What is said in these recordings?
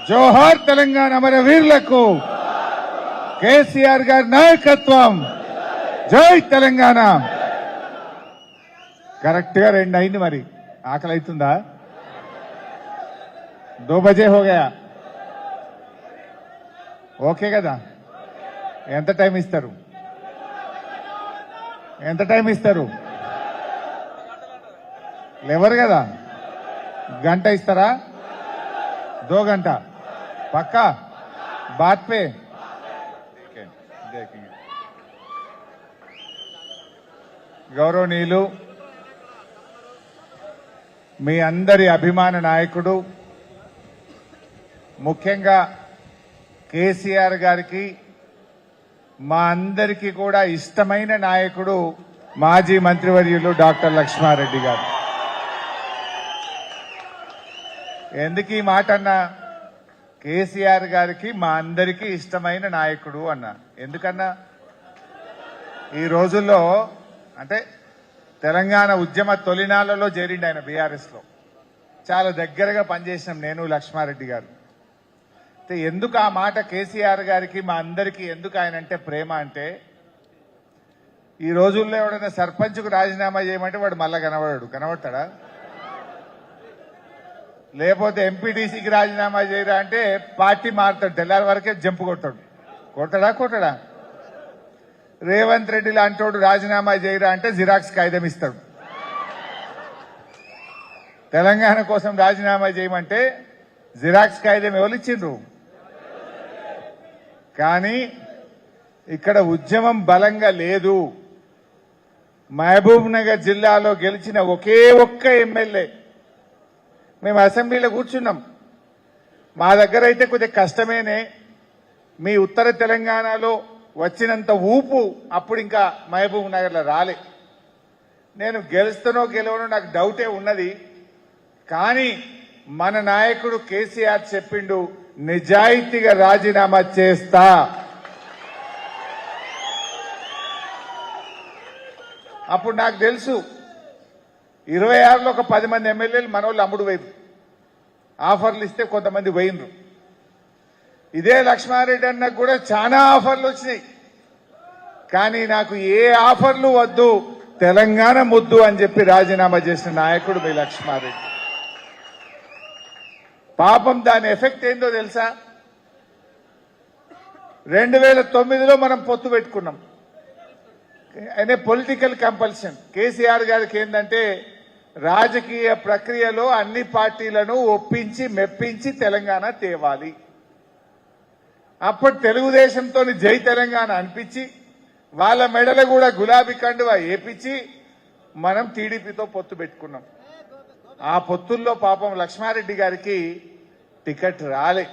జోహార్ తెలంగాణ అమరవీరులకు కేసీఆర్ గారి నాయకత్వం. జై తెలంగాణ. కరెక్ట్ గా 2 అయింది. మరి ఆకలి అవుతుందా? 2 బజే హోగయా. ఓకే కదా? ఎంత టైం ఇస్తారు? లేవరు కదా? గంట ఇస్తారా? 2 घंटा पक्का बात पे. గౌరవనీయులు, మీ అందరి అభిమాన నాయకుడు, ముఖ్యంగా కేసీఆర్ గారికి మా అందరికీ కూడా ఇష్టమైన నాయకుడు మాజీ మంత్రివర్యులు డాక్టర్ లక్ష్మారెడ్డి గారు. ఎందుకు ఈ మాట అన్నా? కేసీఆర్ గారికి మా అందరికీ ఇష్టమైన నాయకుడు అన్నా. ఎందుకన్నా? ఈ రోజుల్లో అంటే తెలంగాణ ఉద్యమ తొలినాళ్లలో చేరిండు ఆయన బీఆర్ఎస్ లో. చాలా దగ్గరగా పనిచేసినాం నేను, లక్ష్మారెడ్డి గారు. ఎందుకు ఆ మాట కేసీఆర్ గారికి మా అందరికీ ఎందుకు ఆయన అంటే ప్రేమ అంటే, ఈ రోజుల్లో ఎవడైనా సర్పంచ్కు రాజీనామా చేయమంటే వాడు మళ్ళా కనబడతాడా? లేకపోతే ఎంపీటీసీకి రాజీనామా చేయరా అంటే పార్టీ మారుతాడు, తెల్లారి వరకే జంపు కొడతాడా? రేవంత్ రెడ్డి లాంటోడు రాజీనామా చేయరా అంటే జిరాక్స్ కాగితం ఇస్తాడు. తెలంగాణ కోసం రాజీనామా చేయమంటే జిరాక్స్ కాగితం ఎవరు ఇచ్చిండ్రు? కానీ ఇక్కడ ఉద్యమం బలంగా లేదు. మహబూబ్ నగర్ జిల్లాలో గెలిచిన ఒకే ఒక్క ఎమ్మెల్యే. మేము అసెంబ్లీలో కూర్చున్నాం. మా దగ్గర అయితే కొద్దిగా కష్టమేనే. మీ ఉత్తర తెలంగాణలో వచ్చినంత ఊపు అప్పుడు ఇంకా మహబూబ్ నగర్లో రాలే. నేను గెలుస్తానో గెలవనో నాకు డౌటే ఉన్నది. కానీ మన నాయకుడు కేసీఆర్ చెప్పిండు, నిజాయితీగా రాజీనామా చేస్తా. అప్పుడు నాకు తెలుసు 26లో ఒక 10 మంది ఎమ్మెల్యేలు మనోళ్ళు అమ్ముడు వైపు ఆఫర్లు ఇస్తే కొంతమంది పోయినరు. ఇదే లక్ష్మారెడ్డి అన్నకు కూడా చాలా ఆఫర్లు వచ్చినాయి. కానీ నాకు ఏ ఆఫర్లు వద్దు, తెలంగాణ ముద్దు అని చెప్పి రాజీనామా చేసిన నాయకుడు మీ లక్ష్మారెడ్డి. పాపం దాని ఎఫెక్ట్ ఏందో తెలుసా? 2009లో మనం పొత్తు పెట్టుకున్నాం. అనే పొలిటికల్ కంపల్షన్. కేసీఆర్ గారికి ఏంటంటే రాజకీయ ప్రక్రియలో అన్ని పార్టీలను ఒప్పించి మెప్పించి తెలంగాణ తేవాలి. అప్పుడు తెలుగుదేశంతో జై తెలంగాణ అనిపించి వాళ్ళ మెడలు కూడా గులాబీ కండువా ఏపించి మనం టీడీపీతో పొత్తు పెట్టుకున్నాం. ఆ పొత్తుల్లో పాపం లక్ష్మారెడ్డి గారికి టికెట్ రాలే.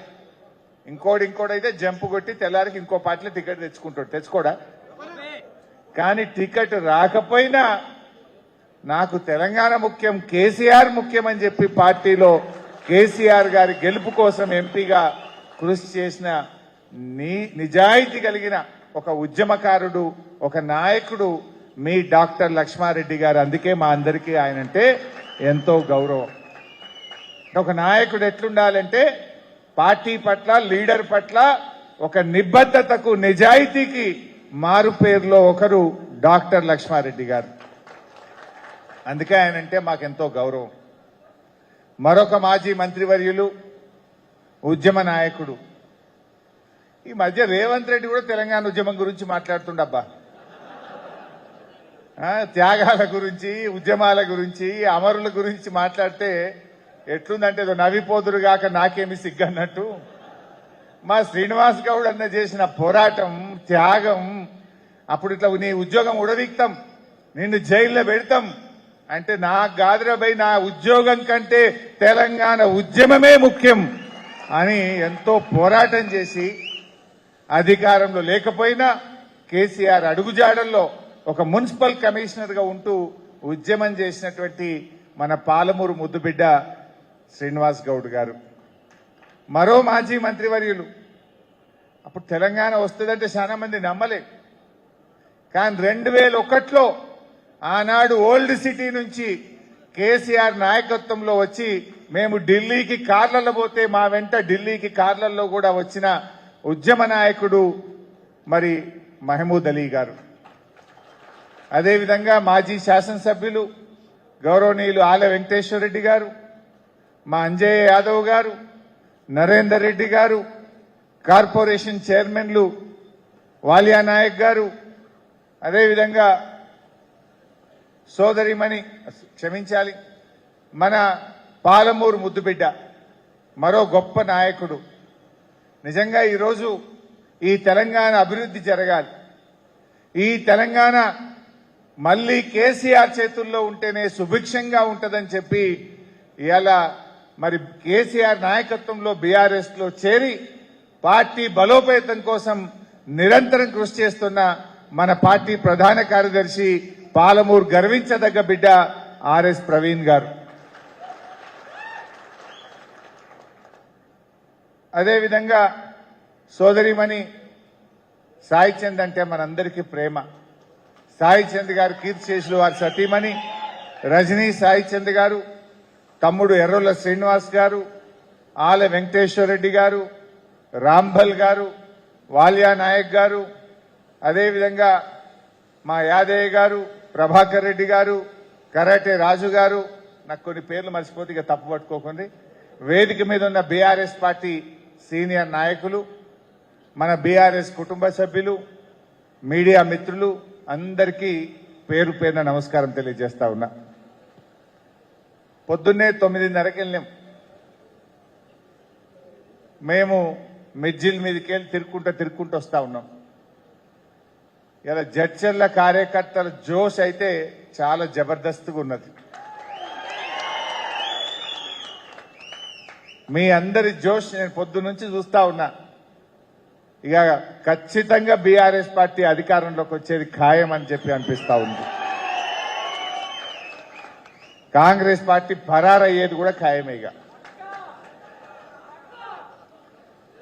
ఇంకోడైతే జంపు కొట్టి తెల్లారికి ఇంకో పార్టీలో టికెట్ తెచ్చుకోడా? కానీ టికెట్ రాకపోయినా నాకు తెలంగాణ ముఖ్యం, కేసీఆర్ ముఖ్యం అని చెప్పి పార్టీలో కేసీఆర్ గారి గెలుపు కోసం ఎంపీగా కృషి చేసిన నిజాయితీ కలిగిన ఒక ఉద్యమకారుడు, ఒక నాయకుడు మీ డాక్టర్ లక్ష్మారెడ్డి గారు. అందుకే మా అందరికీ ఆయనంటే ఎంతో గౌరవం. ఒక నాయకుడు ఎట్లుండాలంటే పార్టీ పట్ల, లీడర్ పట్ల ఒక నిబద్ధతకు, నిజాయితీకి మారు పేరులో ఒకరు డాక్టర్ లక్ష్మారెడ్డి గారు. అందుకే ఆయనంటే మాకెంతో గౌరవం. మరొక మాజీ మంత్రివర్యులు, ఉద్యమ నాయకుడు. ఈ మధ్య రేవంత్ రెడ్డి కూడా తెలంగాణ ఉద్యమం గురించి మాట్లాడుతుండబ్బా. త్యాగాల గురించి, ఉద్యమాల గురించి, అమరుల గురించి మాట్లాడితే ఎట్లుందంటే ఏదో నవ్విపోదురు గాక నాకేమి సిగ్గన్నట్టు. మా శ్రీనివాస్ గౌడ్ అన్న చేసిన పోరాటం, త్యాగం, అప్పుడు ఇట్లా నీ ఉద్యోగం ఉడదీక్తాం, నిన్ను జైల్లో పెడతాం అంటే నాకు గాదిరాబై నా ఉద్యోగం కంటే తెలంగాణ ఉద్యమమే ముఖ్యం అని ఎంతో పోరాటం చేసి అధికారంలో లేకపోయినా కేసీఆర్ అడుగుజాడల్లో ఒక మున్సిపల్ కమిషనర్ గా ఉంటూ ఉద్యమం చేసినటువంటి మన పాలమూరు ముద్దుబిడ్డ శ్రీనివాస్ గౌడ్ గారు. మరో మాజీ మంత్రివర్యులు. అప్పుడు తెలంగాణ వస్తుందంటే చాలా మంది నమ్మలే. కానీ 2001లో ఆనాడు ఓల్డ్ సిటీ నుంచి కేసీఆర్ నాయకత్వంలో వచ్చి మేము ఢిల్లీకి కార్లలో పోతే మా వెంట ఢిల్లీకి కార్లలో కూడా వచ్చిన ఉద్యమ నాయకుడు మరి మహమూద్ అలీ గారు. అదేవిధంగా మాజీ శాసనసభ్యులు గౌరవనీయులు ఆల వెంకటేశ్వర రెడ్డి గారు, మా అంజయ్య యాదవ్ గారు, నరేందర్ రెడ్డి గారు, కార్పొరేషన్ చైర్మన్లు వాలియా నాయక్ గారు, అదేవిధంగా సోదరిమణి క్షమించాలి మన పాలమూరు ముద్దుబిడ్డ మరో గొప్ప నాయకుడు. నిజంగా ఈరోజు ఈ తెలంగాణ అభివృద్ధి జరగాలి, ఈ తెలంగాణ మళ్ళీ కేసీఆర్ చేతుల్లో ఉంటేనే సుభిక్షంగా ఉంటుందని చెప్పి ఇవాళ మరి కేసీఆర్ నాయకత్వంలో బీఆర్ఎస్ లో చేరి పార్టీ బలోపేతం కోసం నిరంతరం కృషి చేస్తున్న మన పార్టీ ప్రధాన కార్యదర్శి పాలమూరు గర్వించదగ్గ బిడ్డ ఆర్ఎస్ ప్రవీణ్ గారు. అదేవిధంగా సోదరిమణి సాయి చంద్ అంటే మనందరికీ ప్రేమ. సాయి చంద్ గారు కీర్తిశేషులు వారి సతీమణి రజనీ సాయి చంద్ గారు, తమ్ముడు ఎర్రోల శ్రీనివాస్ గారు, ఆల వెంకటేశ్వర రెడ్డి గారు, రాంభల్ గారు, వాలియా నాయక్ గారు, అదేవిధంగా మా యాదయ్య గారు, ప్రభాకర్ రెడ్డి గారు, కరాటే రాజు గారు, నాకు కొన్ని పేర్లు మర్చిపోతే ఇక తప్పు పట్టుకోకండి. వేదిక మీద ఉన్న బీఆర్ఎస్ పార్టీ సీనియర్ నాయకులు, మన బీఆర్ఎస్ కుటుంబ సభ్యులు, మీడియా మిత్రులు అందరికీ పేరు పేరున నమస్కారం తెలియజేస్తా ఉన్నా. పొద్దున్నే 9:30కి వెళ్ళాం. మేము మిర్జిల్ మీదకి వెళ్ళి తిరుక్కుంటూ వస్తా ఉన్నాం. ఇలా జడ్చర్ల కార్యకర్తల జోష్ అయితే చాలా జబర్దస్త్గా ఉన్నది. మీ అందరి జోష్ నేను పొద్దు నుంచి చూస్తా ఉన్నా. ఇక ఖచ్చితంగా బీఆర్ఎస్ పార్టీ అధికారంలోకి వచ్చేది ఖాయం అని చెప్పి అనిపిస్తా ఉంది. కాంగ్రెస్ పార్టీ పరారయ్యేది కూడా ఖాయమే. ఇక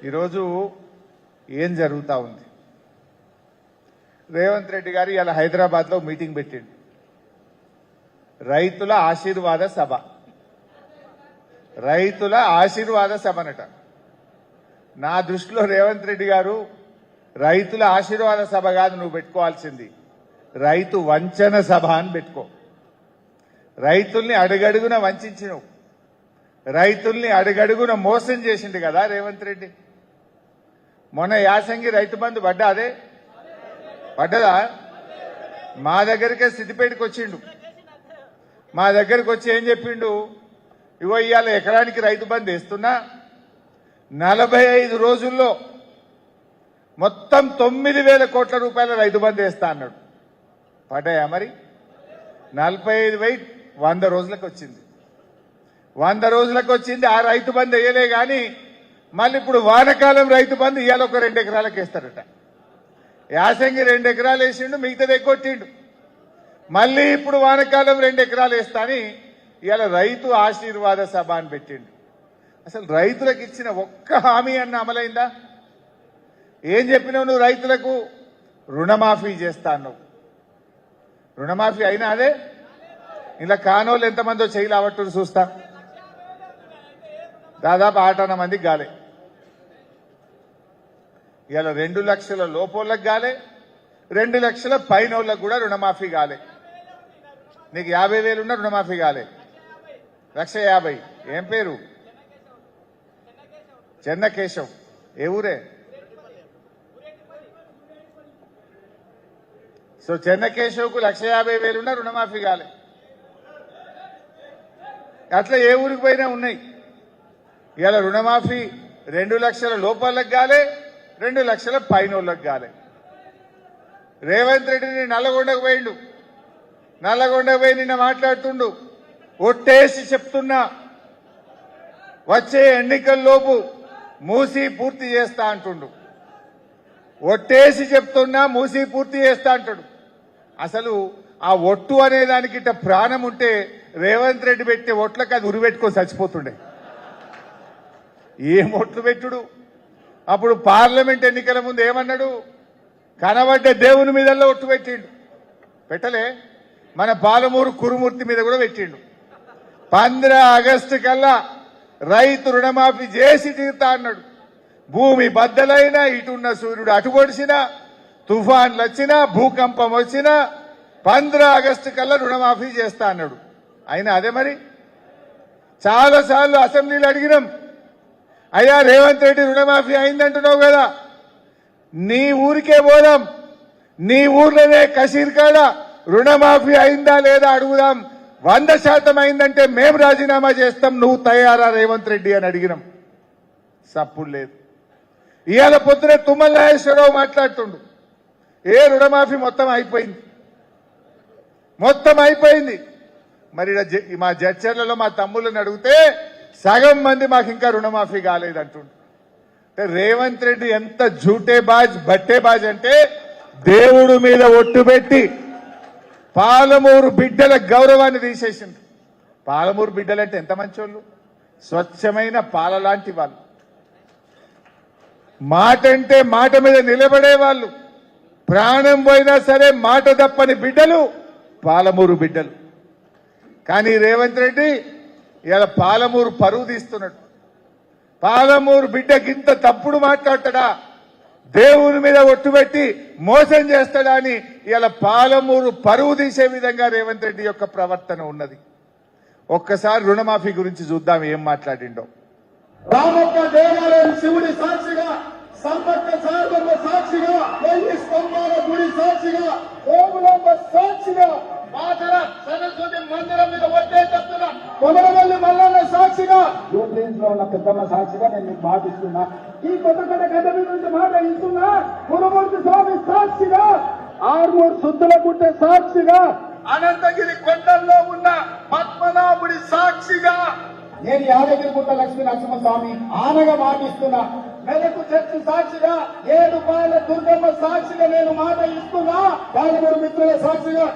ఈరోజు ఏం జరుగుతా ఉంది? రేవంత్ రెడ్డి గారు ఇలా హైదరాబాద్ లో మీటింగ్ పెట్టిండు. రైతుల ఆశీర్వాద సభ, రైతుల ఆశీర్వాద సభనట. నా దృష్టిలో రేవంత్ రెడ్డి గారు రైతుల ఆశీర్వాద సభ కాదు నువ్వు పెట్టుకోవాల్సింది, రైతు వంచన సభ అని పెట్టుకో. రైతుల్ని అడుగడుగున వంచినవు, రైతుల్ని అడుగడుగున మోసం చేసిండు కదా రేవంత్ రెడ్డి. మొన్న యాసంగి రైతు బంధు పడ్డదా? మా దగ్గరికే సిద్దిపేటకు వచ్చిండు. మా దగ్గరకు వచ్చి ఏం చెప్పిండు? ఇగో ఇవాళ ఎకరానికి రైతు బంధు వేస్తున్నా, 45 రోజుల్లో మొత్తం 9,000 కోట్ల రూపాయల రైతు బంధు వేస్తా అన్నాడు. పడ్డాయా మరి? 45,000 100 రోజులకు వచ్చింది. 100 రోజులకు వచ్చింది. ఆ రైతు బంధు వేయలే గాని మళ్ళీ ఇప్పుడు వానకాలం రైతు బంధు ఇవాళ ఒక 2 ఎకరాలకు వేస్తారట. యాసంగి 2 ఎకరాలు వేసిండు, మిగతాది ఎగ్గొట్టిండు. మళ్ళీ ఇప్పుడు వానకాలం 2 ఎకరాలు వేస్తా అని ఇవాళ రైతు ఆశీర్వాద సభ అని పెట్టిండు. అసలు రైతులకు ఇచ్చిన ఒక్క హామీ అన్న అమలైందా? ఏం చెప్పినావు నువ్వు? రైతులకు రుణమాఫీ చేస్తా అన్నావు. రుణమాఫీ అయినా అదే? ఇలా కానోళ్ళు ఎంతమందో చేయి లావట్టు చూస్తా. దాదాపు 8 మందికి గాలే. ఇలా 2 లక్షల లోపోళ్ళకి గాలే, 2 లక్షల పైనోళ్ళకు కూడా రుణమాఫీ గాలే. నీకు 50,000 ఉన్న రుణమాఫీ గాలే. 1,50,000. ఏం పేరు? చెన్నకేశవ్. ఏ ఊరే? సో చెన్నకేశవ్కు 1,50,000 ఉన్న రుణమాఫీ కాలే. అట్లా ఏ ఊరికి పోయినా ఉన్నాయి. ఇలా రుణమాఫీ 2 లక్షల లోపాలకు కాలే, 2 లక్షల పైనోళ్ళకి కాలే. రేవంత్ రెడ్డిని నల్లగొండకు పోయిండు. నల్లగొండకు పోయి నిన్న మాట్లాడుతుండు. ఒట్టేసి చెప్తున్నా, వచ్చే ఎన్నికల్లోపు మూసి పూర్తి చేస్తా అంటుండు. ఒట్టేసి చెప్తున్నా మూసి పూర్తి చేస్తా అంటాడు. అసలు ఆ ఒట్టు అనే దానికి ఇట్ట ప్రాణం ఉంటే రేవంత్ రెడ్డి పెట్టే ఒట్లకు అది ఉరిపెట్టుకొని చచ్చిపోతుండే. ఏం ఒట్లు పెట్టుడు? అప్పుడు పార్లమెంట్ ఎన్నికల ముందు ఏమన్నాడు? కనబడ్డ దేవుని మీదల్లో ఒట్టు పెట్టిండు. పెట్టలే? మన పాలమూరు కురుమూర్తి మీద కూడా పెట్టిండు. 15 ఆగస్టు కల్లా రైతు రుణమాఫీ చేసి తీరుతా అన్నాడు. భూమి బద్దలైనా, ఇటున్న సూర్యుడు అటు పొడిచినా, తుఫాన్లు వచ్చినా, భూకంపం వచ్చినా 15 ఆగస్టు కల్లా రుణమాఫీ చేస్తా అన్నాడు. అయినా అదే మరి చాలాసార్లు అసెంబ్లీలో అడిగినాం, అయ్యా రేవంత్ రెడ్డి రుణమాఫీ అయిందంటున్నావు కదా, నీ ఊరికే పోదాం, నీ ఊర్లోనే కసీర్కాడ రుణమాఫీ అయిందా లేదా అడుగుదాం, 100% అయిందంటే మేము రాజీనామా చేస్తాం, నువ్వు తయారా రేవంత్ రెడ్డి అని అడిగినాం. సప్పుడు లేదు. ఇవాళ పొద్దునే తుమ్మల నాగేశ్వరరావు మాట్లాడుతుండు, ఏ రుణమాఫీ మొత్తం అయిపోయింది, మొత్తం అయిపోయింది. మరి మా జడ్చర్లలో మా తమ్ముళ్ళని అడిగితే సగం మంది మాకు ఇంకా రుణమాఫీ కాలేదంటుండు. రేవంత్ రెడ్డి ఎంత జూటేబాజ్ బట్టేబాజ్ అంటే దేవుడు మీద ఒట్టు పెట్టి పాలమూరు బిడ్డల గౌరవాన్ని తీసేసింది. పాలమూరు బిడ్డలంటే ఎంత మంచోళ్ళు, స్వచ్ఛమైన పాల లాంటి వాళ్ళు, మాట అంటే మాట మీద నిలబడే వాళ్ళు, ప్రాణం పోయినా సరే మాట తప్పని బిడ్డలు పాలమూరు బిడ్డలు. కానీ రేవంత్ రెడ్డి ఇలా పాలమూరు పరువు తీస్తున్నాడు. పాలమూరు బిడ్డ గింత తప్పుడు మాట్లాడతాడా, దేవుని మీద ఒట్టుబెట్టి మోసం చేస్తాడా అని ఇలా పాలమూరు పరువు తీసే విధంగా రేవంత్ రెడ్డి యొక్క ప్రవర్తన ఉన్నది. ఒక్కసారి రుణమాఫీ గురించి చూద్దాం ఏం మాట్లాడిండో. రామప్ప దేవాలయం శివుడి సాక్షిగా, సమ్మక్క సారమ్మ సాక్షిగా, 1000 స్తంభాల గుడి సాక్షిగా, ఓములమ్మ సాక్షిగా, మాతర సరస్వతి మందిరం మీద వచ్చే చెప్తున్నా, కొమరవల్లి మల్లన్న సాక్షిగా, యూట్యూబ్ లో ఉన్న పెద్దమ్మ సాక్షిగా నేను మీకు మాట ఇస్తున్నా. ఈ కొత్తగడ్డ గడ్డ మీద నుంచి మాట ఇస్తున్నా. గురుమూర్తి స్వామి సాక్షిగా, ఆర్మూర్ శుద్ధుల గుట్ట సాక్షిగా, అనంతగిరి కొండల్లో ఉన్న పద్మనాభుడి సాక్షిగా, నేను యాదగిరిగుట్ట లక్ష్మీ నరసింహస్వామి ఆనగా మాటిస్తున్నా. మెదకు చర్చి సాక్షిగా, 7 పాయల దుర్గమ్మ సాక్షిగా నేను మాట ఇస్తున్నా. పాలమూరు మిత్రుల సాక్షిగా,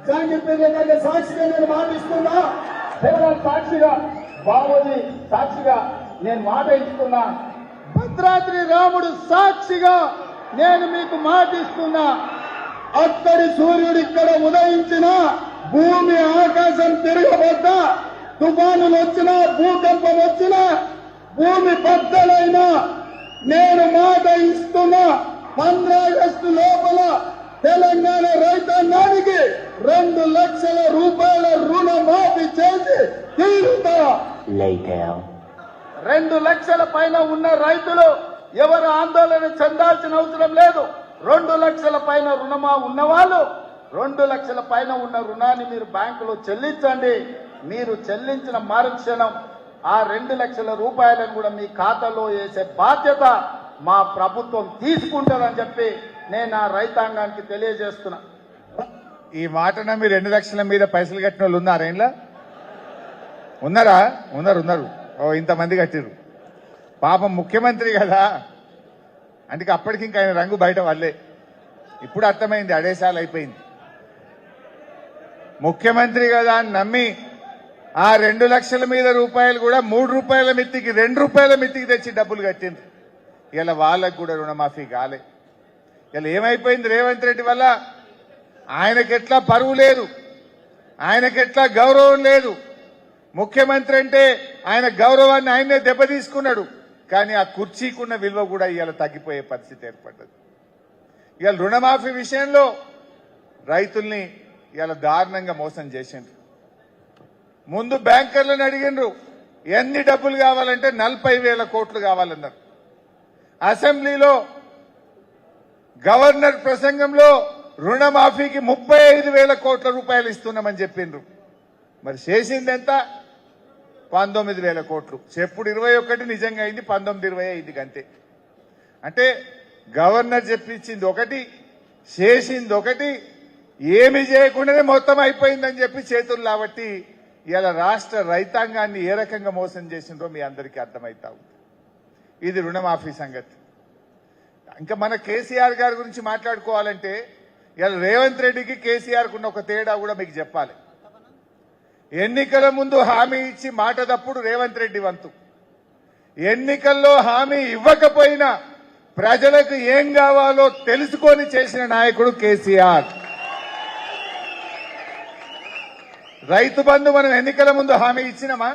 జాంగీర్పేట సాక్షిగా నేను మాట ఇస్తున్నా. శివరాజ్ సాక్షిగా, బాబోజీ సాక్షిగా నేను మాట ఇస్తున్నా. భద్రాద్రి రాముడు సాక్షిగా నేను మీకు మాట ఇస్తున్నా. అక్కడి సూర్యుడు ఇక్కడ ఉదయించిన, భూమి ఆకాశం తిరగబడ్డా, తుఫానులు వచ్చినా, భూకంపం వచ్చినా, భూమి బద్దలైనా నేను మాట ఇస్తున్నా. 15 ఆగస్టు లోపల తెలంగాణ రైతాంగానికి 2 లక్షల రూపాయల రుణమాఫీ చేసి తీరుతా. 2 లక్షల పైన ఉన్న రైతులు ఎవరు ఆందోళన చెందాల్సిన అవసరం లేదు. 2 లక్షల పైన రుణమా ఉన్నవాళ్ళు 2 లక్షల పైన ఉన్న రుణాన్ని మీరు బ్యాంకులో చెల్లించండి. మీరు చెల్లించిన మరుక్షణం ఆ 2 లక్షల రూపాయలను కూడా మీ ఖాతాలో వేసే బాధ్యత మా ప్రభుత్వం తీసుకుంటుందని చెప్పి నేను ఆ రైతాంగానికి తెలియజేస్తున్నా. ఈ మాట నమ్మి 2 లక్షల మీద పైసలు కట్టిన వాళ్ళు ఉన్నారా? ఇంట్లో ఉన్నారా? ఉన్నారు. ఓ ఇంతమంది కట్టిరు. పాపం ముఖ్యమంత్రి కదా, అందుకే అప్పటికి ఇంకా ఆయన రంగు బయట వాళ్ళే. ఇప్పుడు అర్థమైంది, అడేసాలు అయిపోయింది. ముఖ్యమంత్రి కదా అని నమ్మి ఆ 2 లక్షల మీద రూపాయలు కూడా 3 రూపాయల మిత్తికి 2 రూపాయల మిత్తికి తెచ్చి డబ్బులు కట్టింది. ఇలా వాళ్ళకు కూడా రుణమాఫీ కాలే. ఇలా ఏమైపోయింది రేవంత్ రెడ్డి వల్ల? ఆయనకెట్లా పరువు లేదు, ఆయనకెట్లా గౌరవం లేదు. ముఖ్యమంత్రి అంటే ఆయన గౌరవాన్ని ఆయనే దెబ్బతీసుకున్నాడు. కానీ ఆ కుర్చీకున్న విలువ కూడా ఇవాళ తగ్గిపోయే పరిస్థితి ఏర్పడ్డది. ఇవాళ రుణమాఫీ విషయంలో రైతుల్ని ఇవాళ దారుణంగా మోసం చేసిండ్రు. ముందు బ్యాంకర్లను అడిగిండ్రు ఎన్ని డబ్బులు కావాలంటే 40,000 కోట్లు కావాలన్నారు. అసెంబ్లీలో గవర్నర్ ప్రసంగంలో రుణమాఫీకి 35,000 కోట్ల రూపాయలు ఇస్తున్నామని చెప్పిండ్రు. మరి చేసింది ఎంత? 19,000 కోట్లు. చెప్పుడు 21, నిజంగా అయింది 19-20 అయింది అంతే. అంటే గవర్నర్ చెప్పించింది ఒకటి, చేసింది ఒకటి, ఏమి చేయకుండానే మొత్తం అయిపోయిందని చెప్పి చేతులు కాబట్టి ఇలా రాష్ట్ర రైతాంగాన్ని ఏ రకంగా మోసం చేసిండ్రో మీ అందరికీ అర్థమవుతా ఉంది. ఇది రుణమాఫీ సంగతి. ఇంకా మన కేసీఆర్ గారి గురించి మాట్లాడుకోవాలంటే ఇలా రేవంత్ రెడ్డికి కేసీఆర్కు ఉన్న ఒక తేడా కూడా మీకు చెప్పాలి. ఎన్నికల ముందు హామీ ఇచ్చి మాట తప్పుడు రేవంత్ రెడ్డి వంతు. ఎన్నికల్లో హామీ ఇవ్వకపోయినా ప్రజలకు ఏం కావాలో తెలుసుకొని చేసిన నాయకుడు కేసీఆర్. రైతు బంధు మనం ఎన్నికల ముందు హామీ ఇచ్చినామా?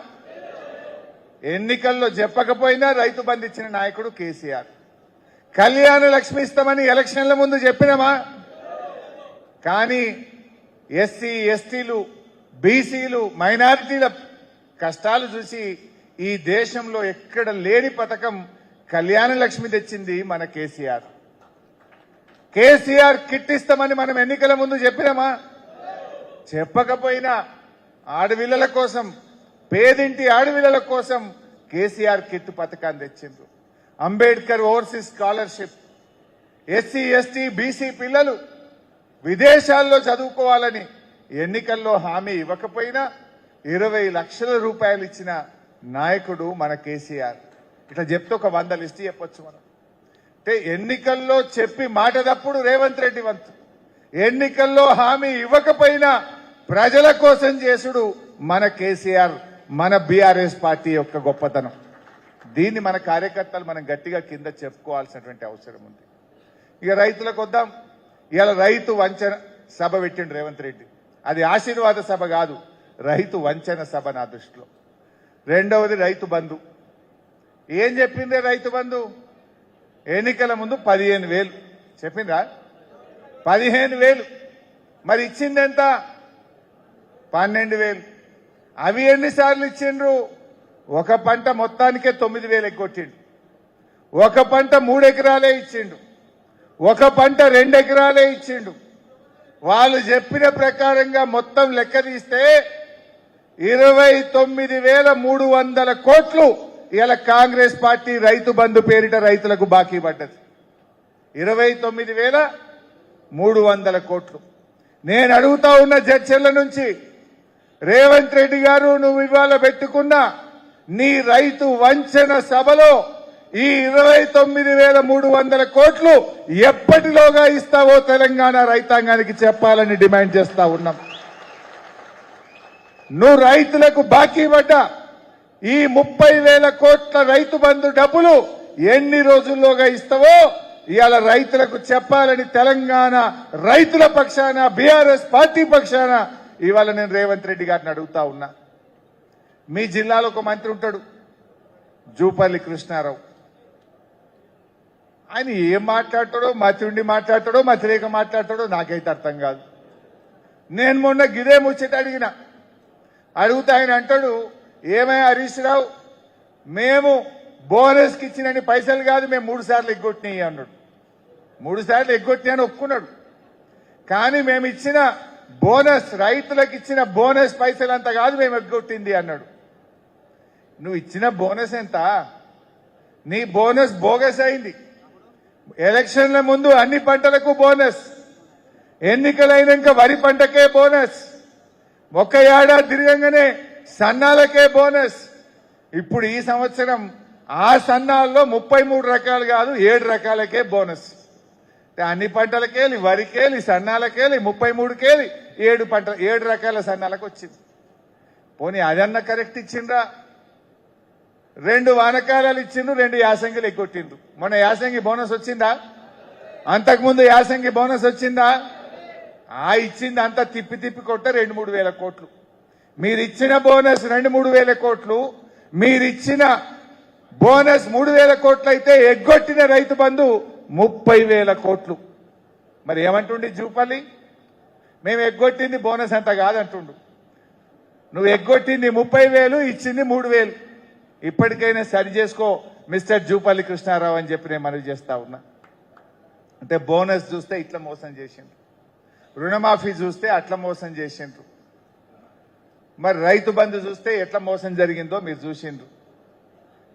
ఎన్నికల్లో చెప్పకపోయినా రైతు బంధు ఇచ్చిన నాయకుడు కేసీఆర్. కళ్యాణ లక్ష్మి ఇస్తామని ఎలక్షన్ల ముందు చెప్పినామా? కానీ ఎస్సీ ఎస్టీలు బీసీలు మైనారిటీల కష్టాలు చూసి ఈ దేశంలో ఎక్కడ లేని పథకం కళ్యాణ లక్ష్మి తెచ్చింది మన కేసీఆర్. కేసీఆర్ కిట్ ఇస్తామని మనం ఎన్నికల ముందు చెప్పినామా? చెప్పకపోయినా ఆడపిల్లల కోసం, పేదింటి ఆడపిల్లల కోసం కేసీఆర్ కిట్ పథకాన్ని తెచ్చిండ్రు. Ambedkar overseas scholarship, SC ST BC పిల్లలు విదేశాల్లో చదువుకోవాలని ఎన్నికల్లో హామీ ఇవ్వకపోయినా 20 లక్షల రూపాయలు ఇచ్చిన నాయకుడు మన కేసీఆర్. ఇట్లా చెప్తే ఒక 100 లిస్టు చెప్పొచ్చు మనం. అంటే ఎన్నికల్లో చెప్పి మాట తప్పుడు రేవంత్ రెడ్డి వంతు, ఎన్నికల్లో హామీ ఇవ్వకపోయినా ప్రజల కోసం చేసుడు మన కేసీఆర్, మన బీఆర్ఎస్ పార్టీ యొక్క గొప్పతనం. దీన్ని మన కార్యకర్తలు మనం గట్టిగా కింద చెప్పుకోవాల్సినటువంటి అవసరం ఉంది. ఇక రైతులకు వద్దాం. ఇవాళ రైతు వంచన సభ పెట్టిండు రేవంత్ రెడ్డి. అది ఆశీర్వాద సభ కాదు, రైతు వంచన సభ నా దృష్టిలో. రెండవది రైతు బంధు. ఏం చెప్పిందే రైతు బంధు? ఎన్నికల ముందు 15,000 చెప్పిందా? 15,000. మరి ఇచ్చింది ఎంత? 12,000. అవి ఎన్నిసార్లు ఇచ్చిండ్రు? ఒక పంట మొత్తానికే 9,000 ఎగ్గొట్టిండు. ఒక పంట 3 ఎకరాలే ఇచ్చిండు. ఒక పంట 2 ఎకరాలే ఇచ్చిండు. వాళ్ళు చెప్పిన ప్రకారంగా మొత్తం లెక్క తీస్తే 29,300 కోట్లు ఇలా కాంగ్రెస్ పార్టీ రైతు బంధు పేరిట రైతులకు బాకీ పడ్డది. 29,300 కోట్లు. నేను అడుగుతా ఉన్న జడ్చర్ల నుంచి, రేవంత్ రెడ్డి గారు, నువ్వు ఇవాళ పెట్టుకున్న నీ రైతు వంచన సభలో ఈ 29,300 కోట్లు ఎప్పటిలోగా ఇస్తావో తెలంగాణ రైతాంగానికి చెప్పాలని డిమాండ్ చేస్తా ఉన్నాం. నువ్వు రైతులకు బాకీ పడ్డ ఈ 30,000 కోట్ల రైతు బంధు డబ్బులు ఎన్ని రోజుల్లోగా ఇస్తావో ఇవాళ రైతులకు చెప్పాలని తెలంగాణ రైతుల పక్షాన, బీఆర్ఎస్ పార్టీ పక్షాన ఇవాళ నేను రేవంత్ రెడ్డి గారిని అడుగుతా ఉన్నా. మీ జిల్లాలో ఒక మంత్రి ఉంటాడు, జూపల్లి కృష్ణారావు. ఆయన ఏం మాట్లాడతాడో, మతి ఉండి మాట్లాడతాడో, మతిరేక మాట్లాడతాడో నాకైతే అర్థం కాదు. నేను మొన్న గిదే ముచ్చట అడుగుతా ఆయన అంటాడు, ఏమయ్యా హరీష్ రావు, మేము బోనస్కి ఇచ్చినని పైసలు కాదు, మేము 3 సార్లు ఎగ్గొట్టినాయి అన్నాడు. 3 సార్లు ఎగ్గొట్టినా అని ఒప్పుకున్నాడు. కానీ మేము ఇచ్చిన బోనస్, రైతులకు ఇచ్చిన బోనస్ పైసలు అంత కాదు మేము ఎగ్గొట్టింది అన్నాడు. నువ్వు ఇచ్చిన బోనస్ ఎంత? నీ బోనస్ బోగస్ అయింది. ఎలక్షన్ల ముందు అన్ని పంటలకు బోనస్, ఎన్నికలైనాక వరి పంటకే బోనస్, ఒక్క ఏడాది తిరగంగానే సన్నాలకే బోనస్. ఇప్పుడు ఈ సంవత్సరం ఆ సన్నాల్లో 33 రకాలు కాదు 7 రకాలకే బోనస్. అన్ని పంటలకేలి, వరికేలి, సన్నాలకేలి, 33కేలి 7 రకాల సన్నాలకు వచ్చింది. పోనీ అదన్న కరెక్ట్ ఇచ్చిండ్రా? 2 వానకాలాలు ఇచ్చిండ్రు, 2 యాసంగిలు ఎగ్గొట్టిండ్రు. మొన్న యాసంగి బోనస్ వచ్చిందా? అంతకుముందు యాసంగి బోనస్ వచ్చిందా? ఇచ్చింది అంతా తిప్పి తిప్పి కొట్ట 2-3 వేల కోట్లు. మీరిచ్చిన బోనస్ 2-3 వేల కోట్లు, మీరిచ్చిన బోనస్ 3,000 కోట్లు అయితే ఎగ్గొట్టిన రైతు బంధు 30,000 కోట్లు. మరి ఏమంటుండి జూపల్లి? మేము ఎగ్గొట్టింది బోనస్ అంత కాదంటుండు. నువ్వు ఎగ్గొట్టింది 30,000, ఇచ్చింది 3,000. ఇప్పటికైనా సరి చేసుకో మిస్టర్ జూపల్లి కృష్ణారావు అని చెప్పి నేను మనవి చేస్తా ఉన్నా. అంటే బోనస్ చూస్తే ఇట్లా మోసం చేసిండ్రు, రుణమాఫీ చూస్తే అట్లా మోసం చేసిండ్రు, మరి రైతు బంధు చూస్తే ఎట్లా మోసం జరిగిందో మీరు చూసిండ్రు.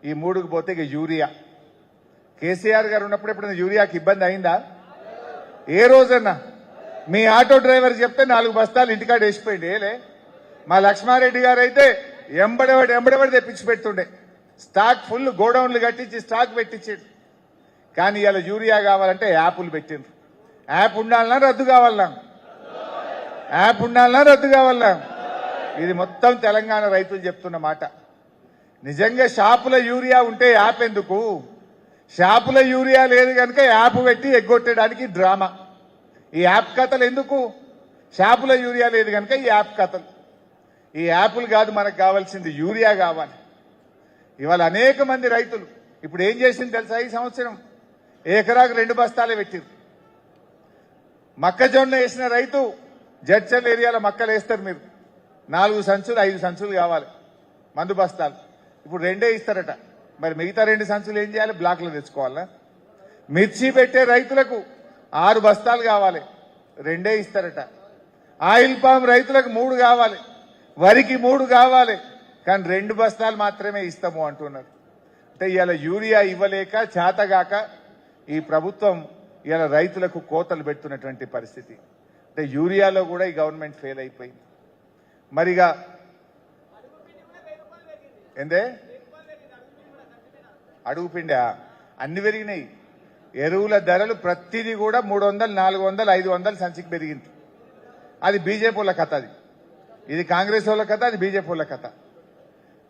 ఈ 3కు పోతే ఇక యూరియా. కేసీఆర్ గారు ఉన్నప్పుడు ఎప్పుడైనా యూరియాకి ఇబ్బంది అయిందా? ఏ రోజన్నా మీ ఆటో డ్రైవర్ చెప్తే 4 బస్తాలు ఇంటికాడ వేసిపోయింది. ఏలే మా లక్ష్మారెడ్డి గారు అయితే ఎంబడబడి తెప్పించి పెడుతుండే. స్టాక్ ఫుల్ గోడౌన్లు కట్టించి స్టాక్ పెట్టించాడు. కానీ ఇలా యూరియా కావాలంటే యాప్లు పెట్టిండ్రు. యాప్ ఉండాలన్నా రద్దు కావాలన్నా? యాప్ ఉండాలన్నా రద్దు కావాలన్నా? ఇది మొత్తం తెలంగాణ రైతులు చెప్తున్న మాట. నిజంగా షాపుల యూరియా ఉంటే యాప్ ఎందుకు? షాపుల యూరియా లేదు కనుక యాప్ పెట్టి ఎగ్గొట్టడానికి డ్రామా. ఈ యాప్ కథలు ఎందుకు? షాపుల యూరియా లేదు కనుక ఈ యాప్ కథలు. ఈ యాప్లు కాదు మనకు కావాల్సింది, యూరియా కావాలి. ఇవాళ అనేక మంది రైతులు ఇప్పుడు ఏం చేసింది తెలుసా? ఈ సంవత్సరం ఎకరాకు 2 బస్తాలే పెట్టిరు. మొక్కజొన్న వేసిన రైతు జడ్చల్ ఏరియాలో మక్కలు వేస్తారు మీరు, 4 సంచులు 5 సంచులు కావాలి మందు బస్తాలు. ఇప్పుడు 2 ఇస్తారట. మరి మిగతా 2 సంచులు ఏం చేయాలి? బ్లాక్లో తెచ్చుకోవాలా? మిర్చి పెట్టే రైతులకు 6 బస్తాలు కావాలి, 2 ఇస్తారట. ఆయిల్ పామ్ రైతులకు 3 కావాలి, వరికి 3 కావాలి, కానీ 2 బస్తాలు మాత్రమే ఇస్తాము అంటున్నారు. అంటే ఇవాళ యూరియా ఇవ్వలేక చేతగాక ఈ ప్రభుత్వం ఇవాళ రైతులకు కోతలు పెడుతున్నటువంటి పరిస్థితి. అంటే యూరియాలో కూడా ఈ గవర్నమెంట్ ఫెయిల్ అయిపోయింది. మరిగా ఏందే అడుగు పిండా అన్ని పెరిగినాయి. ఎరువుల ధరలు ప్రతిదీ కూడా 300, 400, 500 సంచికి పెరిగింది. అది బీజేపీ వాళ్ళ కథ, ఇది కాంగ్రెస్ వాళ్ళ కథ, అది బీజేపీ వాళ్ళ కథ.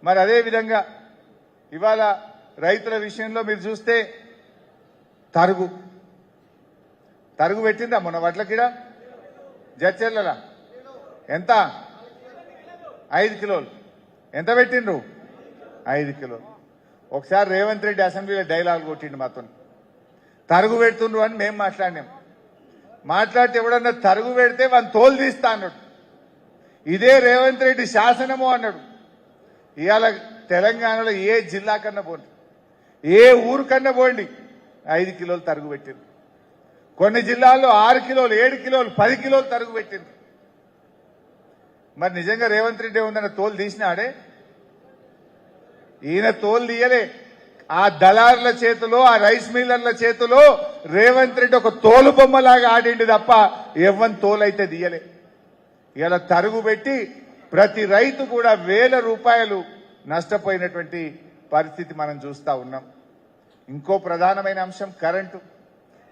మరి అదే విధంగా ఇవాళ రైతుల విషయంలో మీరు చూస్తే తరుగు పెట్టిందా మొన్న వడ్లకిడ జడ్చెర్ల ఎంత? 5 కిలోలు. ఎంత పెట్టిండ్రు? 5 కిలోలు. ఒకసారి రేవంత్ రెడ్డి అసెంబ్లీలో డైలాగ్ కొట్టిండు మాతో, తరుగు పెడుతుండ్రు అని మేము మాట్లాడినాం. మాట్లాడితే ఎవడన్నా తరుగు పెడితే వాని తోలు తీస్తా అన్నాడు. ఇదే రేవంత్ రెడ్డి శాసనము అన్నాడు. ఇవాళ తెలంగాణలో ఏ జిల్లా కన్నా పోండి, ఏ ఊరు కన్నా పోండి, 5 కిలోలు తరుగు పెట్టింది. కొన్ని జిల్లాల్లో 6 కిలోలు, 7 కిలోలు, 10 కిలోలు తరుగు పెట్టింది. మరి నిజంగా రేవంత్ రెడ్డి ఏముందన్న తోలు తీసినాడే? ఈయన తోలు తీయలే. ఆ దళారుల చేతిలో, ఆ రైస్ మిల్లర్ల చేతిలో రేవంత్ రెడ్డి ఒక తోలు బొమ్మలాగా ఆడిండి తప్ప ఎవ్వని తోలైతే తీయలే. ఇలా తరుగు పెట్టి ప్రతి రైతు కూడా 1000 రూపాయలు నష్టపోయినటువంటి పరిస్థితి మనం చూస్తా ఉన్నాం. ఇంకో ప్రధానమైన అంశం కరెంటు.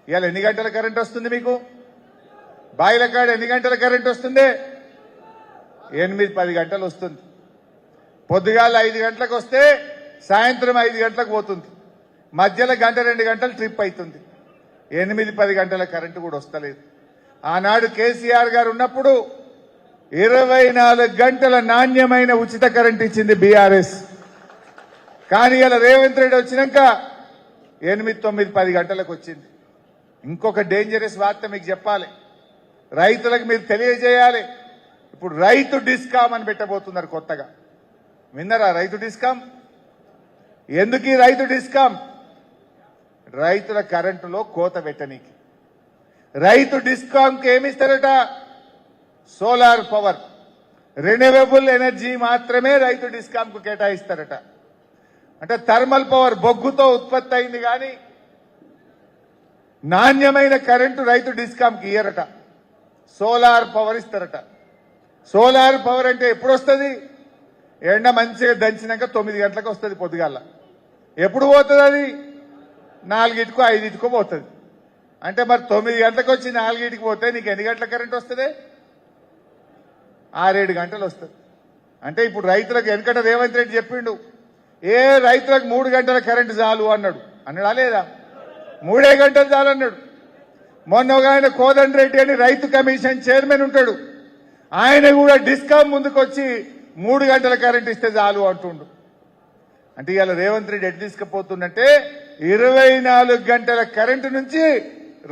ఇవాళ ఎన్ని గంటల కరెంట్ వస్తుంది మీకు? బాయిల కాడ ఎన్ని గంటల కరెంట్ వస్తుంది? 8-10 గంటలు వస్తుంది. పొద్దుగాల 5 గంటలకు వస్తే సాయంత్రం 5 గంటలకు పోతుంది. మధ్యలో 1-2 గంటలు ట్రిప్ అవుతుంది. 8-10 గంటల కరెంటు కూడా వస్తలేదు. ఆనాడు కేసీఆర్ గారు ఉన్నప్పుడు 24 గంటల నాణ్యమైన ఉచిత కరెంట్ ఇచ్చింది బీఆర్ఎస్. కానీ ఇలా రేవంత్ రెడ్డి వచ్చినాక 8-9-10 గంటలకు వచ్చింది. ఇంకొక డేంజరస్ వార్త మీకు చెప్పాలి, రైతులకు మీరు తెలియజేయాలి. ఇప్పుడు రైతు డిస్కామ్ అని పెట్టబోతున్నారు కొత్తగా. విన్నారా? రైతు డిస్కామ్. ఎందుకు ఈ రైతు డిస్కామ్? రైతుల కరెంటులో కోత పెట్టనీకి. రైతు డిస్కామ్కి ఏమిస్తారట? సోలార్ పవర్, రెన్యూవబుల్ ఎనర్జీ మాత్రమే రైతు డిస్కామ్కు కేటాయిస్తారట. అంటే థర్మల్ పవర్ బొగ్గుతో ఉత్పత్తి అయింది కానీ నాణ్యమైన కరెంటు రైతు డిస్కామ్కి ఇయ్యరట. సోలార్ పవర్ ఇస్తారట. సోలార్ పవర్ అంటే ఎప్పుడు వస్తుంది? ఎండ మంచిగా దంచినాక 9 గంటలకు వస్తుంది పొద్దుగాల. ఎప్పుడు పోతుంది అది? 4గిటికో 5గిటికో పోతుంది. అంటే మరి 9 గంటలకు వచ్చి 4గిటికి పోతే నీకు ఎన్ని గంటల కరెంట్ వస్తుంది? 6-7 గంటలు వస్తుంది. అంటే ఇప్పుడు రైతులకు వెనకట రేవంత్ రెడ్డి చెప్పిండు, ఏ రైతులకు 3 గంటల కరెంటు చాలు అన్నాడా లేదా? 3 గంటలు చాలు అన్నాడు. మొన్న ఒక ఆయన కోదండ రెడ్డి అని రైతు కమిషన్ చైర్మన్ ఉంటాడు, ఆయన కూడా డిస్కామ్ ముందుకు వచ్చి 3 గంటల కరెంట్ ఇస్తే చాలు అంటుండు. అంటే ఇవాళ రేవంత్ రెడ్డి ఎటు తీసుకుపోతుందంటే 24 గంటల కరెంటు నుంచి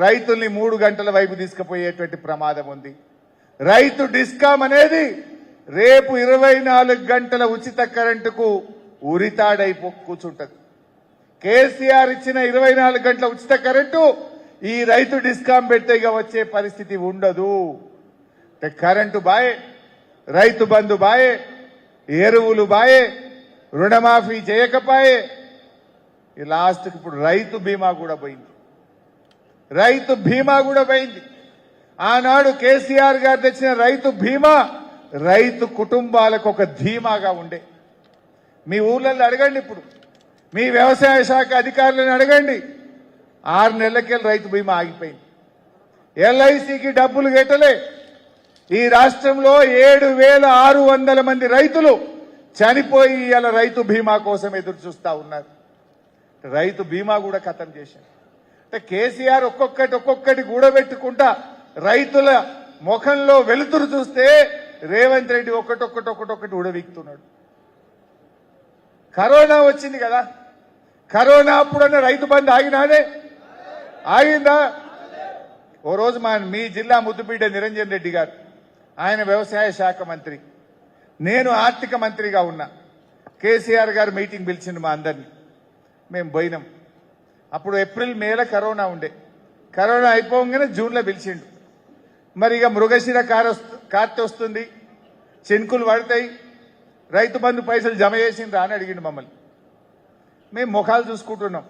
రైతుల్ని 3 గంటల వైపు తీసుకుపోయేటువంటి ప్రమాదం ఉంది. రైతు డిస్కామ్ అనేది రేపు 24 గంటల ఉచిత కరెంటుకు ఉరితాడైపో కూర్చుంటది. కేసీఆర్ ఇచ్చిన 24 గంటల ఉచిత కరెంటు ఈ రైతు డిస్కామ్ పెడితే ఇక వచ్చే పరిస్థితి ఉండదు. కరెంటు బాయే, రైతు బంధు బాయే, ఎరువులు బాయే, రుణమాఫీ చేయకపాయే, ఈ లాస్ట్కి ఇప్పుడు రైతు బీమా కూడా పోయింది. రైతు బీమా కూడా పోయింది. ఆనాడు కేసీఆర్ గారు తెచ్చిన రైతు బీమా రైతు కుటుంబాలకు ఒక ధీమాగా ఉండే. మీ ఊర్లలో అడగండి, ఇప్పుడు మీ వ్యవసాయ శాఖ అధికారులను అడగండి, 6 నెలలకెళ్ళి రైతు బీమా ఆగిపోయింది. ఎల్ఐసికి డబ్బులు కట్టలే. ఈ రాష్ట్రంలో 7,600 మంది రైతులు చనిపోయి ఇలా రైతు బీమా కోసం ఎదురు చూస్తా ఉన్నారు. రైతు బీమా కూడా ఖతం చేశారు. అంటే కేసీఆర్ ఒక్కొక్కటి కూడబెట్టుకుంటా రైతుల ముఖంలో వెలుతురు చూస్తే రేవంత్ రెడ్డి ఒక్కటొక్కటి ఉడవీక్తున్నాడు. కరోనా వచ్చింది కదా, కరోనా అప్పుడన్నా రైతు బంధు ఆగినానే? ఆగిందా? ఓ రోజు మీ జిల్లా ముద్దుబిడ్డ నిరంజన్ రెడ్డి గారు, ఆయన వ్యవసాయ శాఖ మంత్రి, నేను ఆర్థిక మంత్రిగా ఉన్నా. కేసీఆర్ గారు మీటింగ్ పిలిచిండు మా అందరినీ, మేము పోయినాం. అప్పుడు ఏప్రిల్ మేల కరోనా ఉండే, కరోనా అయిపోగానే జూన్లో పిలిచిండు. మరి ఇక మృగశిర కార్తె వస్తుంది, చెనుకులు పడతాయి, రైతు బంధు పైసలు జమ చేసిండ్రా అని అడిగిండు మమ్మల్ని. మేము ముఖాలు చూసుకుంటున్నాం.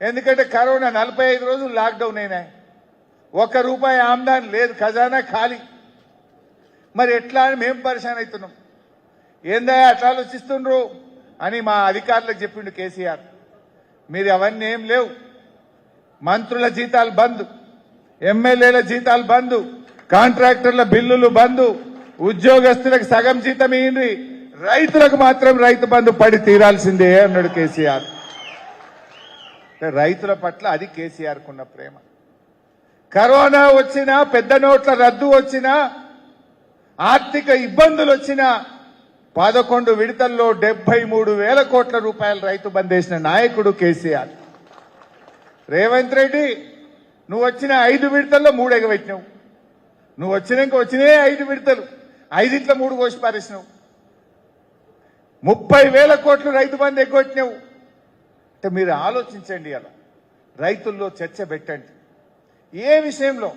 ఎందుకంటే కరోనా 45 రోజులు లాక్డౌన్ అయినాయి, ₹1 ఆమ్దాని లేదు, ఖజానా ఖాళీ. మరి ఎట్లా అని మేము పరిశాన్ అవుతున్నాం. ఏందా అట్లా ఆలోచిస్తుండ్రు అని మా అధికారులకు చెప్పిండు కేసీఆర్. మీరు అవన్నీ ఏం లేవు, మంత్రుల జీతాలు బంద్, ఎమ్మెల్యేల జీతాలు బంద్, కాంట్రాక్టర్ల బిల్లులు బంద్, ఉద్యోగస్తులకు సగం జీతం ఇయ్యండి, రైతులకు మాత్రం రైతు బంధు పడి తీరాల్సిందే అన్నాడు కేసీఆర్. రైతుల పట్ల అది కేసీఆర్ కున్న ప్రేమ. కరోనా వచ్చినా, పెద్ద నోట్ల రద్దు వచ్చినా, ఆర్థిక ఇబ్బందులు వచ్చినా 11 విడతల్లో 73,000 కోట్ల రూపాయలు రైతు బంద్ వేసిన నాయకుడు కేసీఆర్. రేవంత్ రెడ్డి, నువ్వు వచ్చిన 5 విడతల్లో 3 ఎగబెట్టినావు. నువ్వు వచ్చినాక వచ్చినే 5 విడతలు, 5 3 కోసి పారేసినావు. 30,000 కోట్లు రైతు బంధు ఎగ్గొట్టినావు. అంటే మీరు ఆలోచించండి, అలా రైతుల్లో చర్చ పెట్టండి. ఏ విషయంలో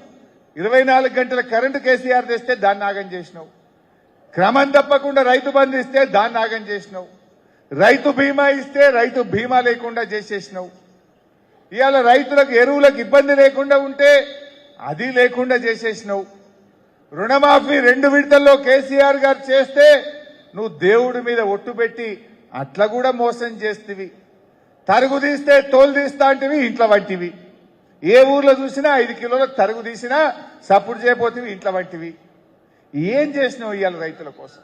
24 గంటల కరెంటు కేసీఆర్ తెస్తే దాన్ని ఆగం చేసినావు, క్రమం తప్పకుండా రైతు బంధు ఇస్తే దాన్ని ఆగం చేసినావు, రైతు బీమా ఇస్తే రైతు బీమా లేకుండా చేసేసినావు, ఇవాళ రైతులకు ఎరువులకు ఇబ్బంది లేకుండా ఉంటే అది లేకుండా చేసేసినావు, రుణమాఫీ 2 విడతల్లో కేసీఆర్ గారు చేస్తే నువ్వు దేవుడి మీద ఒట్టు పెట్టి అట్లా కూడా మోసం చేస్తేవి, తరుగు తీస్తే తోలు తీస్తా అంటివి, ఇంట్లో వంటివి, ఏ ఊర్లో చూసినా 5 కిలోలకు తరుగు తీసినా సపోర్ట్ చేయబోతివి, ఇంట్లో వంటివి. ఏం చేసినావు ఇవాళ రైతుల కోసం?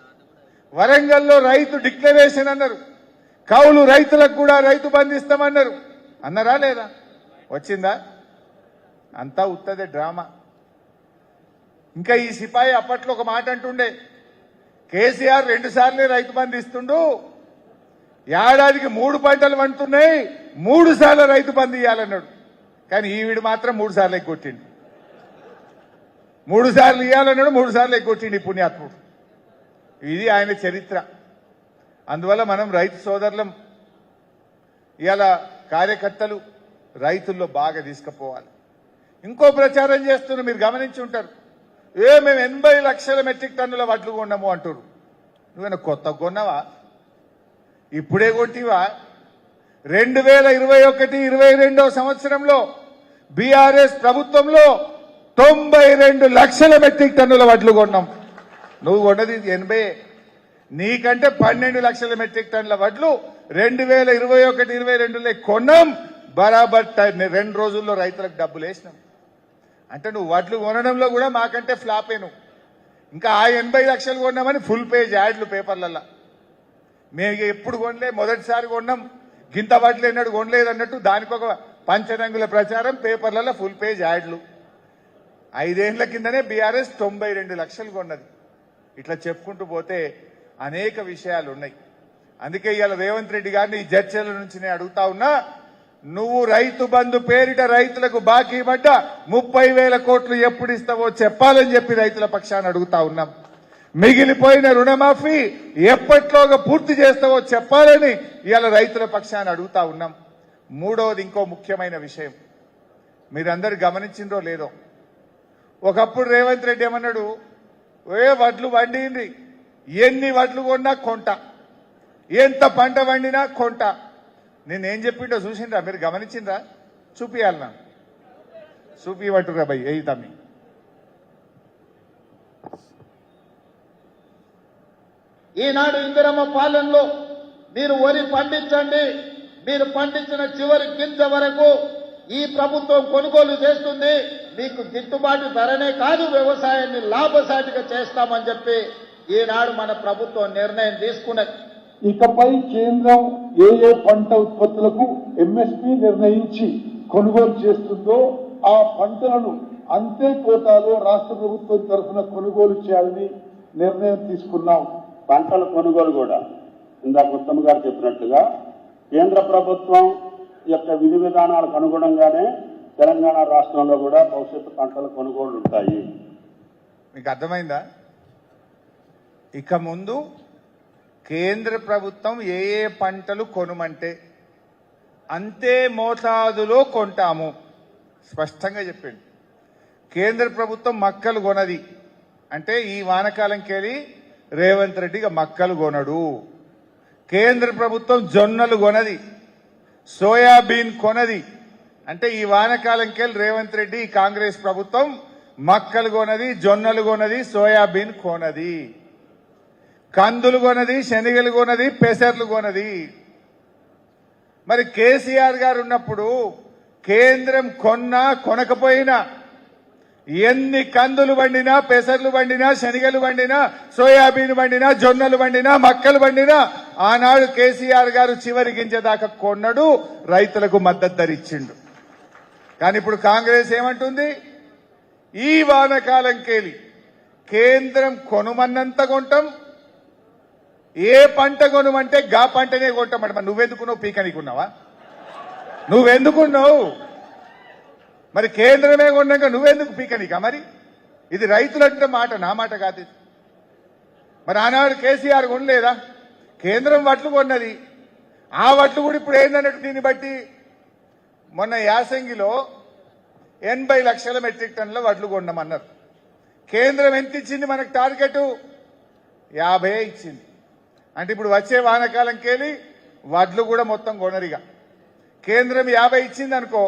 వరంగల్లో రైతు డిక్లరేషన్ అన్నారు, కౌలు రైతులకు కూడా రైతు బంధు ఇస్తామన్నారు. అన్నారా లేదా? వచ్చిందా? అంతా ఉత్తదే డ్రామా. ఇంకా ఈ సిపాయి అప్పట్లో ఒక మాట అంటుండే, కేసీఆర్ 2 సార్లే రైతు బంధు ఇస్తుండు, ఏడాదికి 3 పంటలు పండుతున్నాయి, 3 సార్లు రైతు బంధు ఇవ్వాలన్నాడు. కానీ ఈవిడ మాత్రం 3 సార్లు ఎగ్గొట్టిండు. 3 సార్లు ఇవ్వాలన్నాడు, 3 సార్లు ఎగ్గొట్టిండు ఈ పుణ్యాత్ముడు. ఇది ఆయన చరిత్ర. అందువల్ల మనం రైతు సోదరులం, ఇవాళ కార్యకర్తలు రైతుల్లో బాగా తీసుకుపోవాలి. ఇంకో ప్రచారం చేస్తున్నారు, మీరు గమనించి ఉంటారు. మేము 80 లక్షల మెట్రిక్ టన్నుల వడ్లు కొన్నాము అంటారు. నువ్వేనా కొత్త కొన్నావా? ఇప్పుడే కొంటివా? 2021-22 సంవత్సరంలో బీఆర్ఎస్ ప్రభుత్వంలో 92 లక్షల మెట్రిక్ టన్నుల వడ్లు కొన్నాం. నువ్వు కొన్నది 80. నీకంటే 12 లక్షల మెట్రిక్ టన్నుల వడ్లు 2021-22లో కొన్నాం. బరాబర్ 2 రోజుల్లో రైతులకు డబ్బులు వేసినాం. అంటే నువ్వు వడ్లు కొనడంలో కూడా మాకంటే ఫ్లాపే. నువ్వు ఇంకా ఆ 80 లక్షలు కొన్నామని ఫుల్ పేజ్ యాడ్లు పేపర్లల్లో. మేము ఎప్పుడు కొనలే, మొదటిసారి కొన్నాం, గింత వడ్లు ఎన్నడు కొనలేదు అన్నట్టు దానికి ఒక పంచరంగుల ప్రచారం, పేపర్లలో ఫుల్ పేజ్ యాడ్లు. 5 ఏళ్ల కిందనే బీఆర్ఎస్ 92 లక్షలు కొన్నది. ఇట్లా చెప్పుకుంటూ పోతే అనేక విషయాలు ఉన్నాయి. అందుకే ఇవాళ రేవంత్ రెడ్డి గారిని ఈ చర్చల నుంచి నేను అడుగుతా ఉన్నా, నువ్వు రైతు బంధు పేరిట రైతులకు బాకీ పడ్డ 30,000 కోట్లు ఎప్పుడు ఇస్తావో చెప్పాలని చెప్పి రైతుల పక్షాన్ని అడుగుతా ఉన్నాం. మిగిలిపోయిన రుణమాఫీ ఎప్పట్లోగా పూర్తి చేస్తావో చెప్పాలని ఇవాళ రైతుల పక్షాన్ని అడుగుతా ఉన్నాం. మూడవది, ఇంకో ముఖ్యమైన విషయం మీరందరూ గమనించిందో లేదో, ఒకప్పుడు రేవంత్ రెడ్డి ఏమన్నాడు, వడ్లు వండింది, ఎన్ని వడ్లు కొన్నా కొంట, ఎంత పంట వండినా కొంట. నేనేం చెప్పిండో చూసిండ్రా? మీరు గమనించిండ్రా? చూపియాలన్నా, చూపివట్టురా భయ్, ఏ తమ్మి. ఈనాడు ఇందిరమ్మ పాలనలో మీరు వరి పండించండి, మీరు పండించిన చివరి గింజ వరకు ఈ ప్రభుత్వం కొనుగోలు చేస్తుంది, మీకు గిట్టుబాటు ధరనే కాదు వ్యవసాయాన్ని లాభసాటిగా చేస్తామని చెప్పి ఈనాడు మన ప్రభుత్వం నిర్ణయం తీసుకున్నది. ఇకపై కేంద్రం ఏ పంట ఉత్పత్తులకు ఎంఎస్పీ నిర్ణయించి కొనుగోలు చేస్తుందో ఆ పంటలను అంతే కోటాలో రాష్ట్ర ప్రభుత్వం తరఫున కొనుగోలు చేయాలని నిర్ణయం తీసుకున్నాం. పంటల కొనుగోలు కూడా ఇందాక ఉత్తమ్ గారు చెప్పినట్లుగా కేంద్ర ప్రభుత్వం యొక్క విధి విధానాలకు అనుగుణంగానే తెలంగాణ రాష్ట్రంలో కూడా భవిష్యత్తు పంటల కొనుగోళ్లు ఉంటాయి. మీకు అర్థమైందా? ఇక ముందు కేంద్ర ప్రభుత్వం ఏ ఏ పంటలు కొనుమంటే అంతే మోతాదులో కొంటాము స్పష్టంగా చెప్పింది. కేంద్ర ప్రభుత్వం మక్కలు కొనది అంటే ఈ వానకాలంకెళ్ళి రేవంత్ రెడ్డిగా మక్కలు కొనడు. కేంద్ర ప్రభుత్వం జొన్నలు కొనది, సోయాబీన్ కొనది అంటే ఈ వానకాలంకెళ్ళి రేవంత్ రెడ్డి కాంగ్రెస్ ప్రభుత్వం మక్కలు కొనది, జొన్నలు కొనది, సోయాబీన్ కొనది, కందులు కొనది, శనగలు కొనది, పెసర్లు కొనది. మరి కేసీఆర్ గారు ఉన్నప్పుడు కేంద్రం కొన్నా కొనకపోయినా ఎన్ని కందులు వండినా, పెసర్లు వండినా, శనగలు వండినా, సోయాబీన్ వండినా, జొన్నలు వండినా, మక్కలు వండినా ఆనాడు కేసీఆర్ గారు చివరి గింజ దాకా కొన్నాడు, రైతులకు మద్దతు ధర ఇచ్చిండు. కానీ ఇప్పుడు కాంగ్రెస్ ఏమంటుంది? ఈ వానకాలంకెళ్ళి కేంద్రం కొనుమన్నంత కొంటాం, ఏ పంట కొనుమంటే గా పంటనే కొంటామంట. మరి నువ్వెందుకున్నావు? పీకనికున్నావా? నువ్వెందుకున్నావు? మరి కేంద్రమే కొన్నాక నువ్వెందుకు పీకనికా? మరి ఇది రైతులంటే మాట, నా మాట కాదు. మరి ఆనాడు కేసీఆర్ కొనలేదా? కేంద్రం వడ్లు కొన్నది. ఆ వడ్లు కూడా ఇప్పుడు ఏందన్నట్టు దీన్ని బట్టి మొన్న యాసంగిలో 80 లక్షల మెట్రిక్ టన్నుల వడ్లు కొన్నామన్నారు. కేంద్రం ఎంత ఇచ్చింది మనకు? టార్గెట్ 50 ఇచ్చింది. అంటే ఇప్పుడు వచ్చే వానకాలంకెళ్ళి వడ్లు కూడా మొత్తం కొనరిగా. కేంద్రం 50 ఇచ్చింది అనుకో,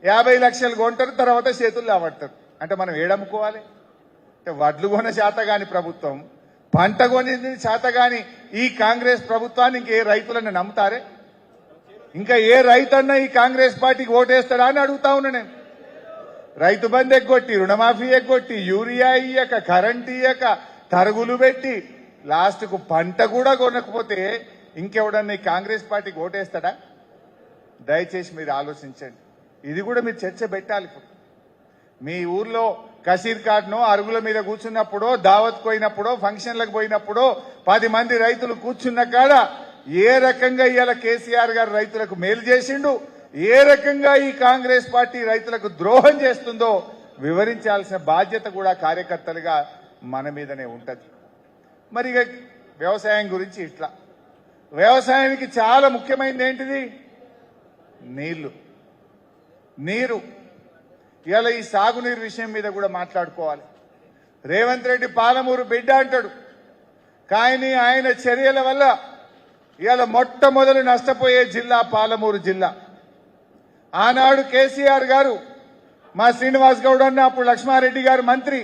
50 లక్షలు కొంటారు, తర్వాత చేతుల్లో అవడతారు. అంటే మనం ఏడమ్ముకోవాలి? అంటే వడ్లు కొన శాతగాని ప్రభుత్వం, పంట కొనింది శాతగాని ఈ కాంగ్రెస్ ప్రభుత్వాన్ని ఇంకే రైతులను నమ్ముతారే? ఇంకా ఏ రైతన్నా ఈ కాంగ్రెస్ పార్టీకి ఓటేస్తాడా అని అడుగుతా ఉన్నా నేను. రైతు బంధు ఎగ్గొట్టి, రుణమాఫీ ఎగ్గొట్టి, యూరియా ఇయ్యక, కరెంట్ ఇయ్యక, తరుగులు పెట్టి లాస్ట్కు పంట కూడా కొనకపోతే ఇంకెవడన్నా ఈ కాంగ్రెస్ పార్టీకి ఓటేస్తాడా? దయచేసి మీరు ఆలోచించండి. ఇది కూడా మీరు చర్చ పెట్టాలి. మీ ఊర్లో కసీర్ కార్డునో అరుగుల మీద కూర్చున్నప్పుడో, దావత్ పోయినప్పుడో, ఫంక్షన్లకు పోయినప్పుడో 10 మంది రైతులు కూర్చున్న కాడ ఏ రకంగా ఇవాళ కేసీఆర్ గారు రైతులకు మేలు చేసిండు, ఏ రకంగా ఈ కాంగ్రెస్ పార్టీ రైతులకు ద్రోహం చేస్తుందో వివరించాల్సిన బాధ్యత కూడా కార్యకర్తలుగా మన మీదనే ఉంటది. మరి ఇక వ్యవసాయం గురించి ఇట్లా, వ్యవసాయానికి చాలా ముఖ్యమైనది ఏంటిది? నీరు. ఇవాళ ఈ సాగునీరు విషయం మీద కూడా మాట్లాడుకోవాలి. రేవంత్ రెడ్డి పాలమూరు బిడ్డ అంటాడు, కానీ ఆయన చర్యల వల్ల ఇవాళ మొట్టమొదలు నష్టపోయే జిల్లా పాలమూరు జిల్లా. ఆనాడు కేసీఆర్ గారు, మా శ్రీనివాస్ గౌడ్ అన్న అప్పుడు లక్ష్మారెడ్డి గారు మంత్రి,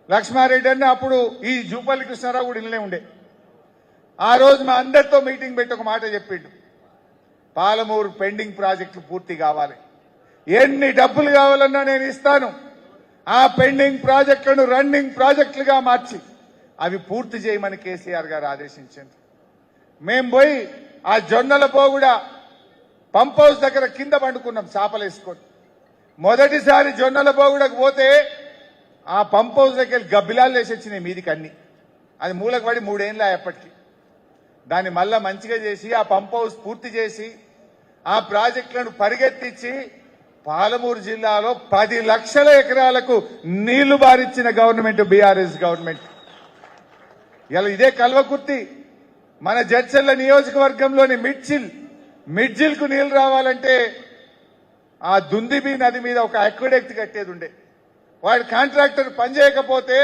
లక్ష్మారెడ్డి అన్న అప్పుడు ఈ జూపల్లి కృష్ణారావు కూడా ఇల్లే ఉండే. ఆ రోజు మా అందరితో మీటింగ్ పెట్టి ఒక మాట చెప్పిండు, పాలమూరు పెండింగ్ ప్రాజెక్టులు పూర్తి కావాలి, ఎన్ని డబ్బులు కావాలన్నా నేను ఇస్తాను, ఆ పెండింగ్ ప్రాజెక్టులను రన్నింగ్ ప్రాజెక్టులుగా మార్చి అవి పూర్తి చేయమని కేసీఆర్ గారు ఆదేశించారు. మేం పోయి ఆ జొన్నల పోగుడ పంప్ హౌస్ దగ్గర కింద పండుకున్నాం చాపలేసుకొని. మొదటిసారి జొన్నల పోగుడకు పోతే ఆ పంప్ హౌస్ దగ్గర గబ్బిలాలు వేసి వచ్చినాయి మీదికి అన్ని. అది మూలకు పడి 3 ఏళ్ళు అప్పటికి. దాన్ని మళ్ళా మంచిగా చేసి ఆ పంప్ హౌస్ పూర్తి చేసి ఆ ప్రాజెక్టులను పరిగెత్తించి పాలమూరు జిల్లాలో 10 లక్షల ఎకరాలకు నీళ్లు బారిచ్చిన గవర్నమెంట్ బీఆర్ఎస్ గవర్నమెంట్. ఇలా ఇదే కల్వకుర్తి మన జడ్చర్ల నియోజకవర్గంలోని మిడ్జిల్ కు నీళ్లు రావాలంటే ఆ దుందిబి నది మీద ఒక అక్విడక్ట్ కట్టేది ఉండే. వాడు కాంట్రాక్టర్ పనిచేయకపోతే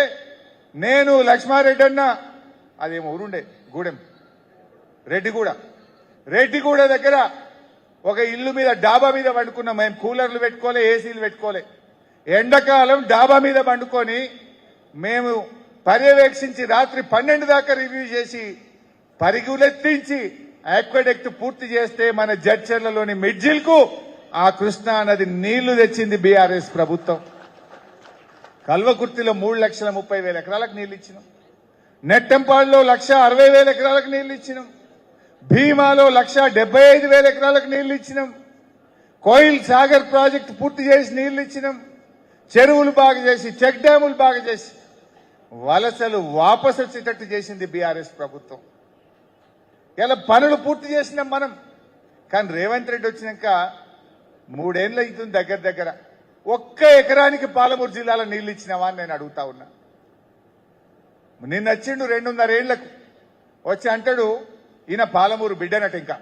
నేను లక్ష్మారెడ్డి అన్న, అదేమో ఊరుండే గూడెం రెడ్డిగూడ దగ్గర ఒక ఇల్లు మీద డాబా మీద పండుకున్నాం. మేము కూలర్లు పెట్టుకోలే, ఏసీలు పెట్టుకోలే. ఎండాకాలం డాబా మీద పండుకొని మేము పర్యవేక్షించి రాత్రి 12 దాకా రివ్యూ చేసి పరిగులెత్తించి ఆక్వాడక్ట్ పూర్తి చేస్తే మన జడ్చర్లలోని మిడ్జిల్ కు ఆ కృష్ణా నది నీళ్లు తెచ్చింది బీఆర్ఎస్ ప్రభుత్వం. కల్వకుర్తిలో 3,30,000 ఎకరాలకు నీళ్లు ఇచ్చినాం. నెట్టంపాడులో 1,60,000 ఎకరాలకు నీళ్లు ఇచ్చినాం. భీమాలో 1,75,000 ఎకరాలకు నీళ్లు ఇచ్చినాం. కోయిల్ సాగర్ ప్రాజెక్టు పూర్తి చేసి నీళ్లు ఇచ్చినాం. చెరువులు బాగా చేసి, చెక్ డ్యాములు బాగా చేసి వలసలు వాపసు వచ్చేటట్టు చేసింది బీఆర్ఎస్ ప్రభుత్వం. ఇలా పనులు పూర్తి చేసినాం మనం. కానీ రేవంత్ రెడ్డి వచ్చినాక 3 ఏళ్ళు అవుతుంది దగ్గర దగ్గర. ఒక్క ఎకరానికి పాలమూరు జిల్లాలో నీళ్లు ఇచ్చినావా అని నేను అడుగుతా ఉన్నా. నిన్న వచ్చిండు 2.5 ఏళ్లకు వచ్చి అంటాడు ఈయన పాలమూరు బిడ్డనట. ఇంకా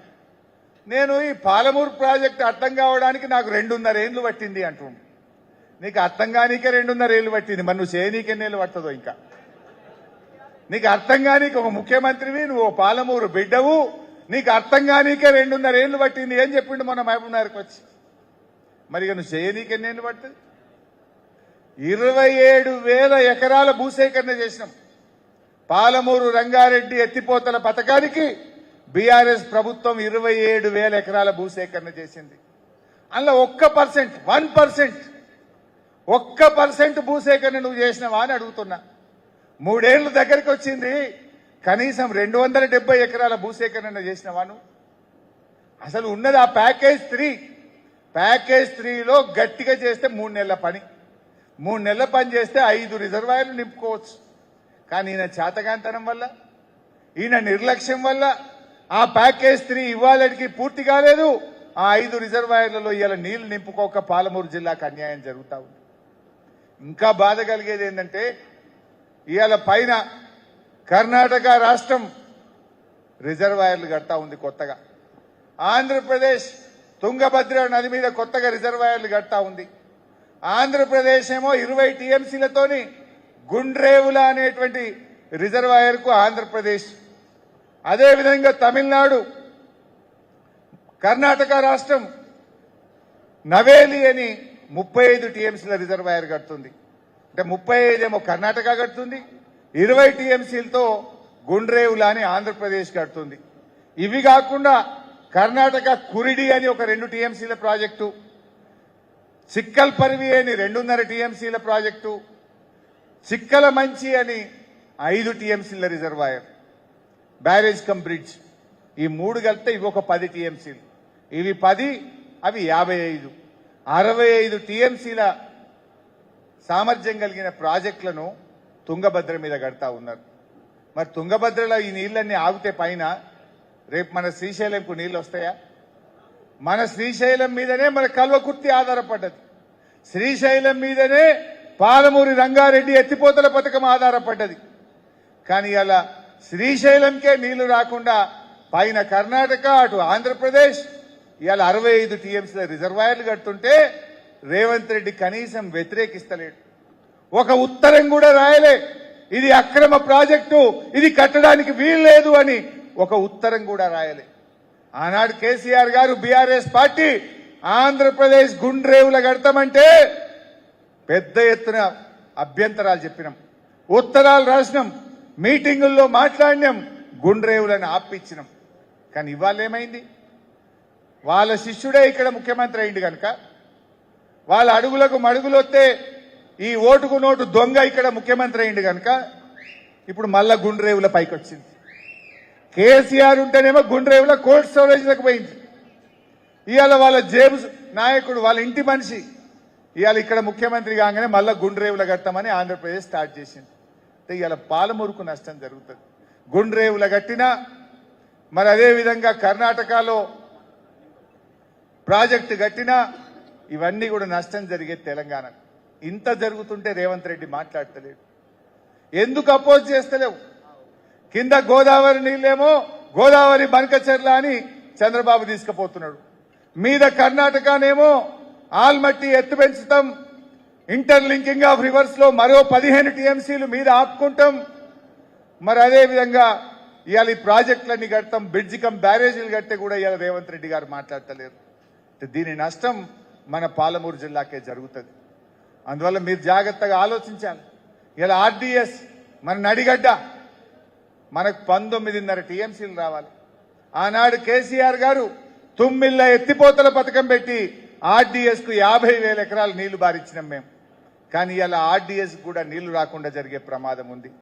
నేను ఈ పాలమూరు ప్రాజెక్టు అర్థం కావడానికి నాకు 2.5 ఏళ్లు పట్టింది అంటుండు. నీకు అర్థం కానీకే 2.5 ఏళ్లు పట్టింది, మరి నువ్వు చేయనీకెన్నేళ్ళు పడుతుందో. ఇంకా నీకు అర్థం కానీకి ఒక ముఖ్యమంత్రివి, నువ్వు పాలమూరు బిడ్డవు, నీకు అర్థం కానీకే 2.5 ఏళ్లు పట్టింది ఏం చెప్పిండు మన మహబూబ్నగర్కి వచ్చి. మరి ఇక నువ్వు చేయనీకెన్నేళ్ళు పడుతుంది. 27,000 ఎకరాల భూసేకరణ చేసినాం. పాలమూరు రంగారెడ్డి ఎత్తిపోతల పథకానికి బీఆర్ఎస్ ప్రభుత్వం 27,000 ఎకరాల భూసేకరణ చేసింది. అందులో 1% భూసేకరణ నువ్వు చేసినావా అని అడుగుతున్నా. 3 ఏళ్లు దగ్గరికి వచ్చింది, కనీసం 270 ఎకరాల భూసేకరణ చేసినావా నువ్వు? అసలు ఉన్నది ఆ ప్యాకేజ్ 3లో గట్టిగా చేస్తే 3 నెలల పని. 3 నెలల పని చేస్తే 5 రిజర్వాయర్లు నింపుకోవచ్చు. కానీ ఈయన చేతగాంతనం వల్ల, ఈయన నిర్లక్ష్యం వల్ల ఆ ప్యాకేజ్ 3 ఇవాళకి పూర్తి కాలేదు. ఆ 5 రిజర్వాయర్లలో ఇవాళ నీళ్లు నింపుకోక పాలమూరు జిల్లాకు అన్యాయం జరుగుతా ఉంది. ఇంకా బాధ కలిగేది ఏంటంటే ఇవాళ పైన కర్ణాటక రాష్ట్రం రిజర్వాయర్లు కడతా ఉంది కొత్తగా. ఆంధ్రప్రదేశ్ తుంగభద్ర నది మీద కొత్తగా రిజర్వాయర్లు కడతా ఉంది. ఆంధ్రప్రదేశ్ ఏమో 20 టీఎంసీలతోని గుండ్రేవుల అనేటువంటి రిజర్వాయర్ కు ఆంధ్రప్రదేశ్, అదేవిధంగా తమిళనాడు, కర్ణాటక రాష్ట్రం నవేలి అని 35 టీఎంసీల రిజర్వాయర్ కడుతుంది. అంటే 35 ఏమో కర్ణాటక కడుతుంది, 20 టీఎంసీలతో గుండ్రేవుల అని ఆంధ్రప్రదేశ్ కడుతుంది. ఇవి కాకుండా కర్ణాటక కురిడి అని ఒక 2 టీఎంసీల ప్రాజెక్టు, చిక్కల్ పర్వి అని 2.5 టీఎంసీల ప్రాజెక్టు, చిక్కల మంచి అని 5 టీఎంసీల రిజర్వాయర్, బ్యారేజ్ కమ్ బ్రిడ్జ్. ఈ 3 కలిపితే ఇవి ఒక 10 టీఎంసీలు. ఇవి 10, అవి 55, 65 టీఎంసీల సామర్థ్యం కలిగిన ప్రాజెక్టులను తుంగభద్ర మీద కడతా ఉన్నారు. మరి తుంగభద్రలో ఈ నీళ్లన్నీ ఆగితే పైన రేపు మన శ్రీశైలంకు నీళ్లు వస్తాయా? మన శ్రీశైలం మీదనే మన కల్వకుర్తి ఆధారపడ్డది. శ్రీశైలం మీదనే పాలమూరి రంగారెడ్డి ఎత్తిపోతల పథకం ఆధారపడ్డది. కానీ అలా శ్రీశైలంకే నీళ్లు రాకుండా పైన కర్ణాటక, అటు ఆంధ్రప్రదేశ్ ఇవాళ 65 టీఎంసీల రిజర్వాయర్లు కడుతుంటే రేవంత్ రెడ్డి కనీసం వ్యతిరేకిస్తలేడు. ఒక ఉత్తరం కూడా రాయలే, ఇది అక్రమ ప్రాజెక్టు, ఇది కట్టడానికి వీల్లేదు అని ఒక ఉత్తరం కూడా రాయలే. ఆనాడు కేసీఆర్ గారు, బీఆర్ఎస్ పార్టీ ఆంధ్రప్రదేశ్ గుండ్రేవుల కడతామంటే పెద్ద ఎత్తున అభ్యంతరాలు చెప్పినాం, ఉత్తరాలు రాసినాం, మీటింగుల్లో మాట్లాడినాం, గుండ్రేవులను ఆపిచ్చినాం. కానీ ఇవాళ ఏమైంది? వాళ్ళ శిష్యుడే ఇక్కడ ముఖ్యమంత్రి అయింది కనుక, వాళ్ళ అడుగులకు మడుగులొత్తే ఈ ఓటుకు నోటు దొంగ ఇక్కడ ముఖ్యమంత్రి అయింది కనుక ఇప్పుడు మళ్ళా గుండ్రేవుల పైకి వచ్చింది. కేసీఆర్ ఉంటేనేమో గుండ్రేవుల కోల్డ్ స్టోరేజ్లకు పోయింది. ఇవాళ వాళ్ళ జేబు నాయకుడు, వాళ్ళ ఇంటి మనిషి ఇవాళ ఇక్కడ ముఖ్యమంత్రి కాగానే మళ్ళా గుండ్రేవుల కట్టమని ఆంధ్రప్రదేశ్ స్టార్ట్ చేసింది. అంటే ఇవాళ పాలమూరుకు నష్టం జరుగుతుంది. గుండ్రేవుల కట్టినా, మరి అదేవిధంగా కర్ణాటకలో ప్రాజెక్టు కట్టినా ఇవన్నీ కూడా నష్టం జరిగే తెలంగాణ. ఇంత జరుగుతుంటే రేవంత్ రెడ్డి మాట్లాడతలేడు. ఎందుకు అపోజ్ చేస్తలేవు? కింద గోదావరి నీళ్ళేమో గోదావరి బనకచెర్ల అని చంద్రబాబు తీసుకుపోతున్నాడు, మీద కర్ణాటకనేమో ఆల్మట్టి ఎత్తు పెంచుతాం, ఇంటర్లింకింగ్ ఆఫ్ రివర్స్ లో మరో 15 టీఎంసీలు మీద ఆపుకుంటాం. మరి అదేవిధంగా ఇవాళ ఈ ప్రాజెక్టులన్నీ కడతాం, బ్రిడ్జి కమ్ బ్యారేజీలు కడితే కూడా ఇవాళ రేవంత్ రెడ్డి గారు మాట్లాడతలేరు. దీని నష్టం మన పాలమూరు జిల్లాకే జరుగుతుంది. అందువల్ల మీరు జాగ్రత్తగా ఆలోచించాలి. ఇలా ఆర్డీఎస్ మన నడిగడ్డ, మనకు 19.5 టీఎంసీలు రావాలి. ఆనాడు కేసీఆర్ గారు తుమ్మిళ్ళ ఎత్తిపోతల పథకం పెట్టి ఆర్డీఎస్ కు 50,000 ఎకరాలు నీళ్లు బారిచ్చినాం మేము. కానీ ఇలా ఆర్డీఎస్ కూడా నీళ్లు రాకుండా జరిగే ప్రమాదం ఉంది.